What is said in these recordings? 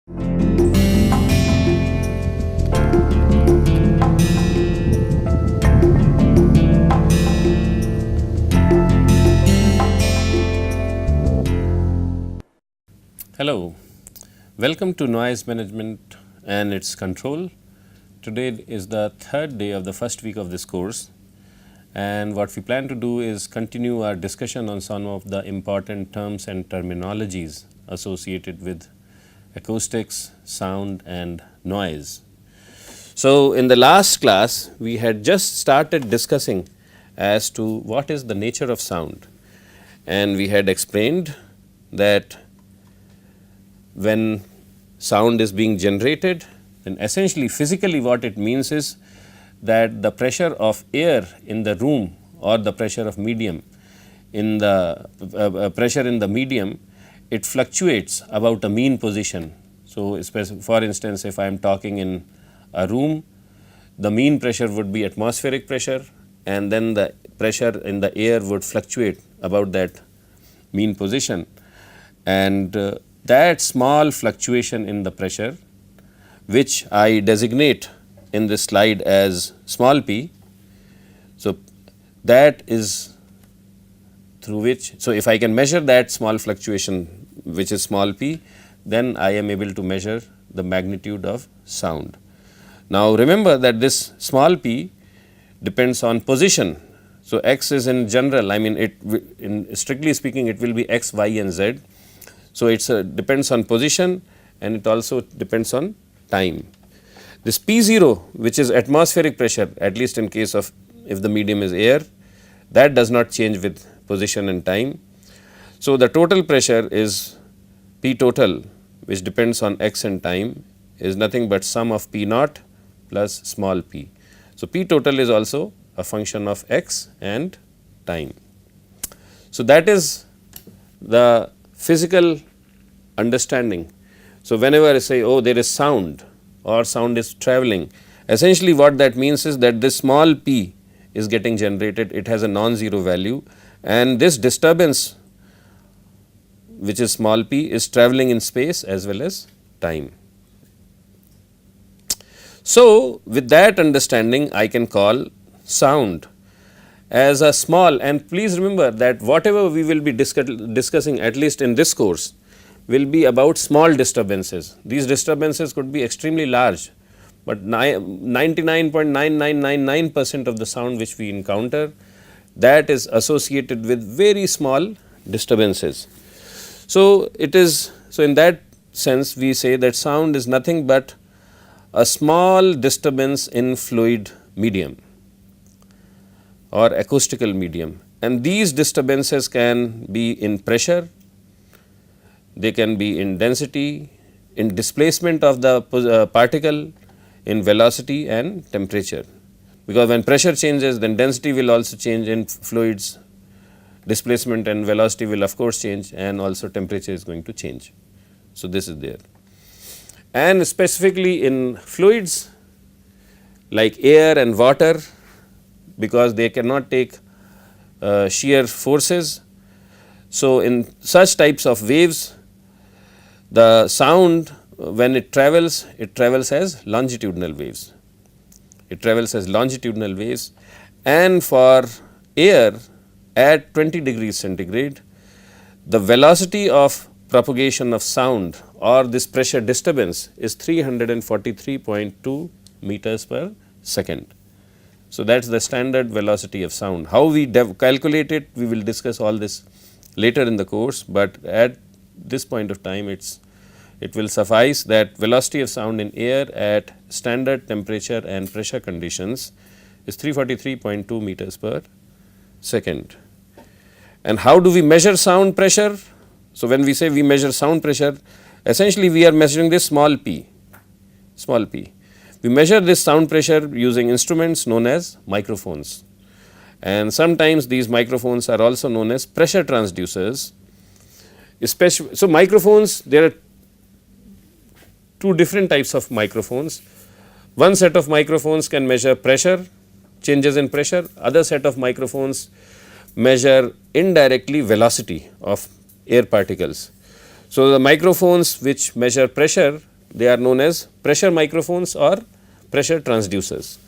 Hello, welcome to Noise Management and its Control. Today is the third day of the first week of this course, and what we plan to do is continue our discussion on some of the important terms and terminologies associated with acoustics, sound and noise. So, in the last class we had just started discussing as to what is the nature of sound, and we had explained that when sound is being generated, then essentially physically what it means is that the pressure of air in the room or the pressure of medium in the pressure in the medium, it fluctuates about a mean position. So, for instance, if I am talking in a room, the mean pressure would be atmospheric pressure, and then the pressure in the air would fluctuate about that mean position, and that small fluctuation in the pressure, which I designate in this slide as small p. So, that is through which, so if I can measure that small fluctuation which is small p, then I am able to measure the magnitude of sound. Now, remember that this small p depends on position. So, x is in general, I mean it in strictly speaking it will be x, y and z. So, it depends on position and it also depends on time. This P0, which is atmospheric pressure, at least in case of if the medium is air, that does not change with position and time. So, the total pressure is P total, which depends on x and time, is nothing but sum of P naught plus small p. So, P total is also a function of x and time. So, that is the physical understanding. So, whenever I say, oh, there is sound or sound is travelling, essentially what that means is that this small p is getting generated, it has a non-zero value, and this disturbance which is small p is travelling in space as well as time. So, with that understanding I can call sound as a small, and please remember that whatever we will be discussing at least in this course will be about small disturbances. These disturbances could be extremely large, but 99.9999% of the sound which we encounter, that is associated with very small disturbances. So, it is, so in that sense we say that sound is nothing but a small disturbance in fluid medium or acoustical medium, and these disturbances can be in pressure, they can be in density, in displacement of the particle, in velocity and temperature, because when pressure changes then density will also change in fluids, displacement and velocity will of course change, and also temperature is going to change. So, this is there, and specifically in fluids like air and water, because they cannot take shear forces. So, in such types of waves, the sound when it travels as longitudinal waves. It travels as longitudinal waves, and for air at 20 degrees centigrade, the velocity of propagation of sound or this pressure disturbance is 343.2 meters per second. So, that is the standard velocity of sound. How we calculate it, we will discuss all this later in the course, but at this point of time it will suffice that velocity of sound in air at standard temperature and pressure conditions is 343.2 meters per second. And how do we measure sound pressure? So, when we say we measure sound pressure, essentially we are measuring this small p. We measure this sound pressure using instruments known as microphones, and sometimes these microphones are also known as pressure transducers. So, microphones, there are two different types of microphones. One set of microphones can measure pressure, changes in pressure, other set of microphones measure indirectly velocity of air particles. So, the microphones which measure pressure they are known as pressure microphones or pressure transducers.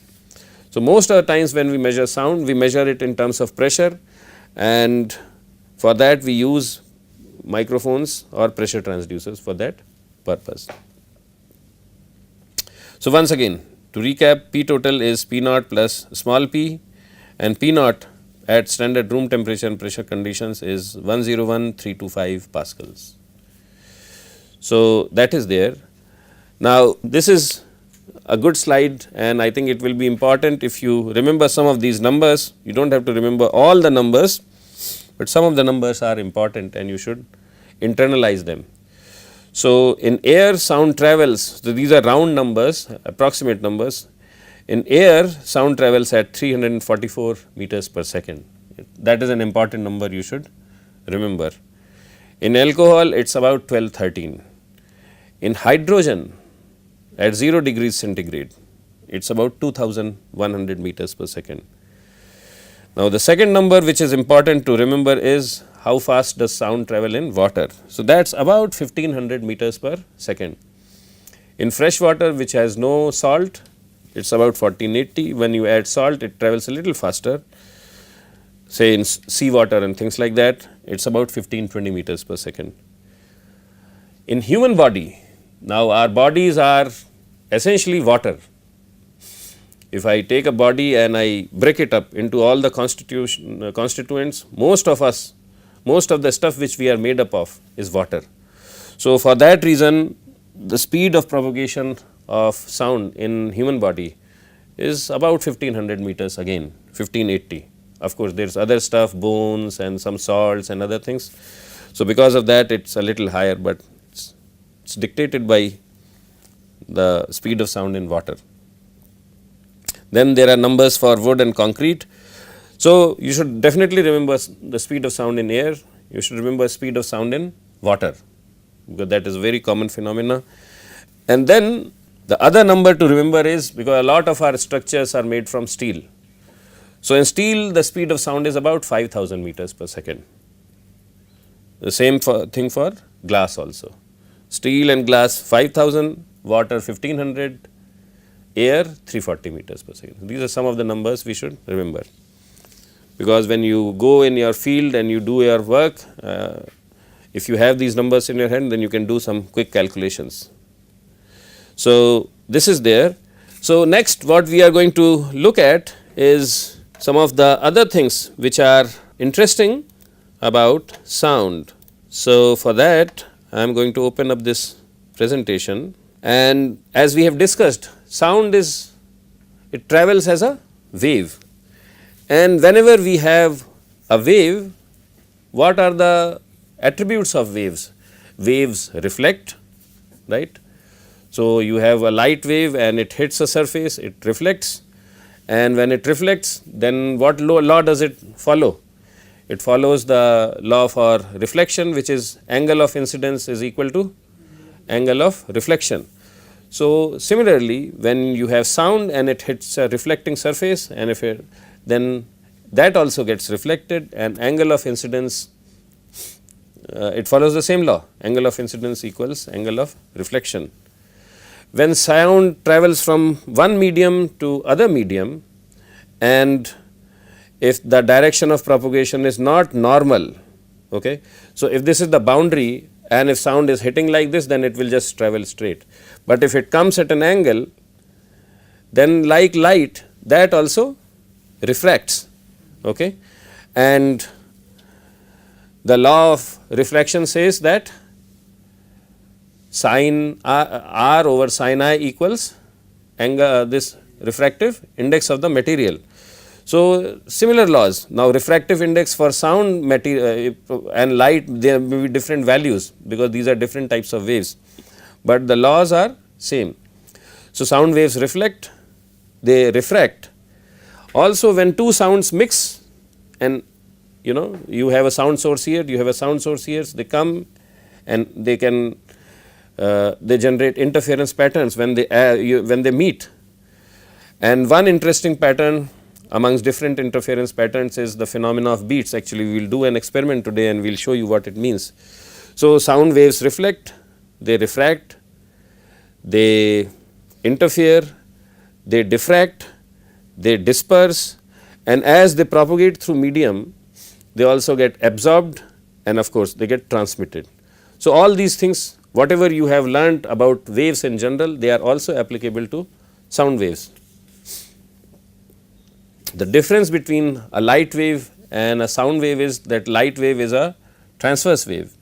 So, most of the times when we measure sound, we measure it in terms of pressure, and for that we use microphones or pressure transducers for that purpose. So, once again to recap, P total is P naught plus small p, and P naught at standard room temperature and pressure conditions is 101,325 pascals. So, that is there. Now, this is a good slide, and I think it will be important if you remember some of these numbers. You do not have to remember all the numbers, but some of the numbers are important and you should internalize them. So, in air sound travels, so these are round numbers, approximate numbers. In air sound travels at 344 meters per second. That is an important number you should remember. In alcohol it is about 12-13. In hydrogen at 0 degrees centigrade it is about 2100 meters per second. Now, the second number which is important to remember is how fast does sound travel in water. So, that is about 1500 meters per second. In fresh water which has no salt, it is about 1480. When you add salt, it travels a little faster, say in sea water and things like that, it is about 1520 meters per second. In human body, now our bodies are essentially water. If I take a body and I break it up into all the constituents, most of the stuff which we are made up of is water. So, for that reason, the speed of propagation of sound in human body is about 1500 meters, again 1580. Of course, there is other stuff, bones and some salts and other things. So, because of that it is a little higher, but it is dictated by the speed of sound in water. Then there are numbers for wood and concrete. So, you should definitely remember the speed of sound in air, you should remember speed of sound in water, because that is a very common phenomena. And then the other number to remember is, because a lot of our structures are made from steel. So, in steel the speed of sound is about 5000 meters per second. The same thing for glass also. Steel and glass 5000, water 1500, air 340 meters per second. These are some of the numbers we should remember, because when you go in your field and you do your work, if you have these numbers in your hand, then you can do some quick calculations. So, this is there. So, next what we are going to look at is some of the other things which are interesting about sound. So, for that I am going to open up this presentation, and as we have discussed, sound is, it travels as a wave, and whenever we have a wave, what are the attributes of waves? Waves reflect, right. So, you have a light wave and it hits a surface, it reflects, and when it reflects, then what law does it follow? It follows the law for reflection, which is angle of incidence is equal to angle of reflection. So, similarly, when you have sound and it hits a reflecting surface, and if it, then that also gets reflected, and angle of incidence, it follows the same law, angle of incidence equals angle of reflection. When sound travels from one medium to other medium, and if the direction of propagation is not normal, okay. So, if this is the boundary and if sound is hitting like this, then it will just travel straight, but if it comes at an angle, then like light, that also refracts, okay. And the law of refraction says that sin r over sin I equals angle, this refractive index of the material. So, similar laws. Now, refractive index for sound material and light, there may be different values, because these are different types of waves, but the laws are same. So, sound waves reflect, they refract. Also, when two sounds mix, and you have a sound source here, you have a sound source here, they come and they can they generate interference patterns when they meet. And one interesting pattern amongst different interference patterns is the phenomena of beats. Actually, we will do an experiment today and we will show you what it means. So, sound waves reflect, they refract, they interfere, they diffract, they disperse, and as they propagate through medium, they also get absorbed and of course, they get transmitted. So, all these things whatever you have learnt about waves in general, they are also applicable to sound waves. The difference between a light wave and a sound wave is that light wave is a transverse wave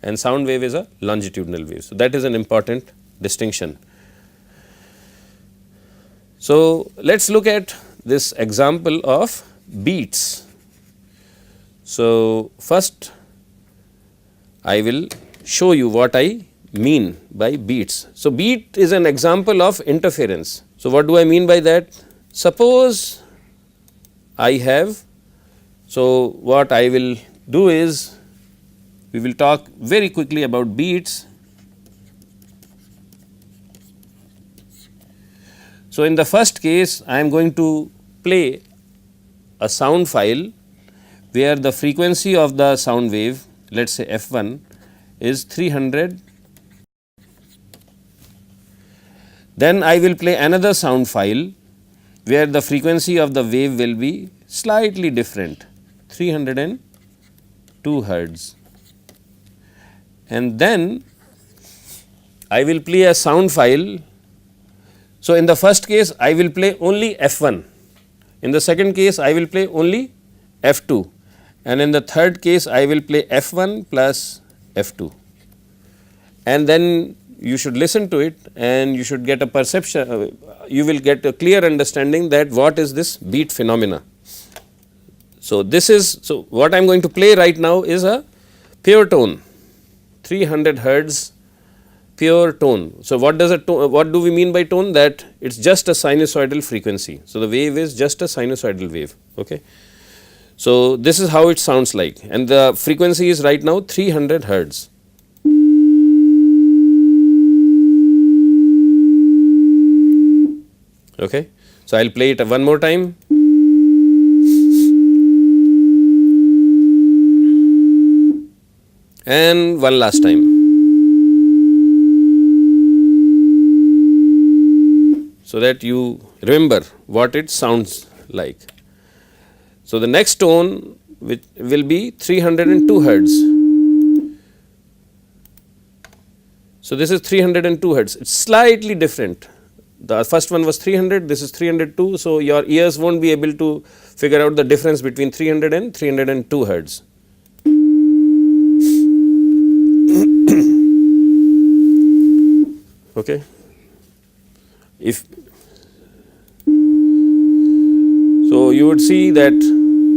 and sound wave is a longitudinal wave. So, that is an important distinction. So, let us look at this example of beats. So, first I will show you what I mean by beats. So, beat is an example of interference. So, what do I mean by that? Suppose I have, so what I will do is we will talk very quickly about beats. So, in the first case I am going to play a sound file where the frequency of the sound wave, let us say f1 is 300. Then I will play another sound file where the frequency of the wave will be slightly different, 302 hertz. And then I will play a sound file. So, in the first case I will play only f1, in the second case I will play only f2, and in the third case I will play f1 plus f2, and then you should listen to it and you should get a perception, you will get a clear understanding that what is this beat phenomena. So, this is, so what I am going to play right now is a pure tone, 300 hertz pure tone. So, what does a tone, what do we mean by tone? That it is just a sinusoidal frequency. So, the wave is just a sinusoidal wave. Okay. So, this is how it sounds like, and the frequency is right now 300 hertz. Okay. So, I will play it one more time. And one last time. So, that you remember what it sounds like. So, the next tone which will be 302 hertz. So, this is 302 hertz, it is slightly different. The first one was 300, this is 302. So, your ears will not be able to figure out the difference between 300 and 302 hertz. Okay. If so, you would see that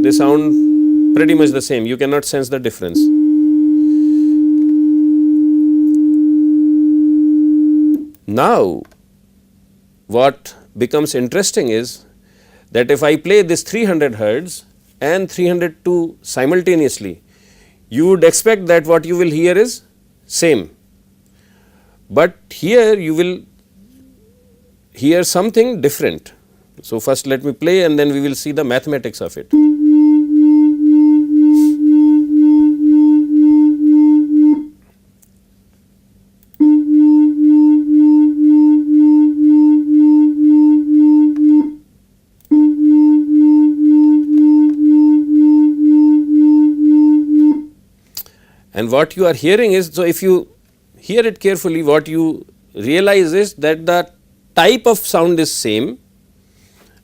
they sound pretty much the same, you cannot sense the difference. Now, what becomes interesting is that if I play this 300 hertz and 302 simultaneously, you would expect that what you will hear is same, but here you will hear something different. So, first let me play and then we will see the mathematics of it. And what you are hearing is, so if you hear it carefully, what you realize is that the type of sound is same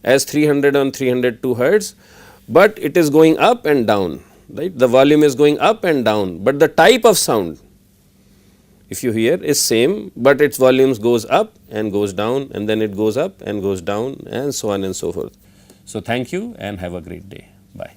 as 300 on 302 hertz, but it is going up and down, right. The volume is going up and down, but the type of sound if you hear is same, but its volumes goes up and goes down, and then it goes up and goes down, and so on and so forth. So, thank you and have a great day. Bye.